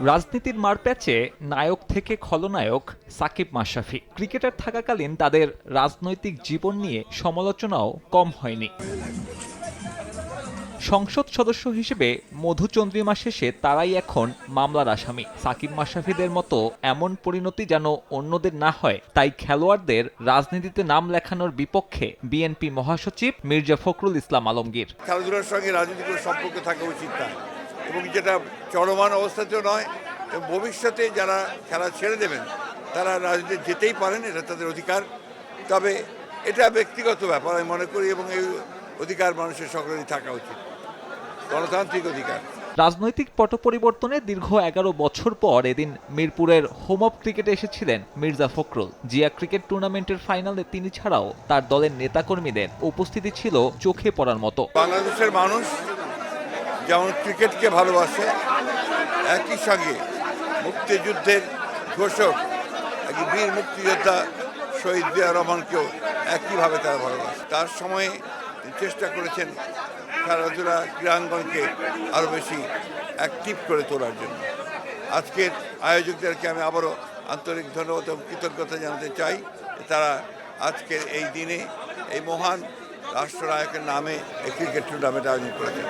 রাজনীতির মারপ্যাচে নায়ক থেকে খলনায়ক সাকিব মাশরাফি ক্রিকেটার থাকাকালীন তাদের রাজনৈতিক জীবন নিয়ে সমালোচনাও কম হয়নি। সংসদ সদস্য হিসেবে মধুচন্দ্রিমা শেষে তারাই এখন মামলার আসামি। সাকিব মাশরাফিদের মতো এমন পরিণতি যেন অন্যদের না হয়, তাই খেলোয়াড়দের রাজনীতিতে নাম লেখানোর বিপক্ষে বিএনপি মহাসচিব মির্জা ফখরুল ইসলাম আলমগীর। খেলাধুলার সঙ্গে রাজনীতির সম্পর্ক থাকা উচিত না, এবং যেটা চলমান অবস্থাতেও নয়, এবং ভবিষ্যতে যারা খেলা ছেড়ে দেবেন তারা রাজনীতি যেতেই পারেন, এটা তাদের অধিকার। তবে এটা ব্যক্তিগত ব্যাপার আমি মনে করি, এবং এই অধিকার মানুষের সকলেরই থাকা উচিত, গণতান্ত্রিক অধিকার। রাজনৈতিক পট পরিবর্তনে দীর্ঘ 11 বছর পর এদিন মিরপুরের হোম অব ক্রিকেটে এসেছিলেন মির্জা ফখরুল। জিয়া ক্রিকেট টুর্নামেন্টের ফাইনালে তিনি ছাড়াও তার দলের নেতাকর্মীদের উপস্থিতি ছিল চোখে পড়ার মতো। বাংলাদেশের মানুষ যেমন ক্রিকেটকে ভালোবাসে, একই সঙ্গে মুক্তিযুদ্ধের ঘোষক বীর মুক্তিযোদ্ধা শহীদ জিয়া রহমানকেও একইভাবে তারা ভালোবাসে। তার সময়ে চেষ্টা করেছেন খেলাধুলা ক্রীড়াঙ্গনকে আরও বেশি অ্যাক্টিভ করে তোলার জন্য। আজকের আয়োজকদেরকে আমি আবারও আন্তরিক ধন্যবাদ এবং কৃতজ্ঞতা জানাতে চাই, তারা আজকের এই দিনে এই মহান রাষ্ট্রনায়কের নামে এই ক্রিকেট টুর্নামেন্ট আয়োজন করেছেন।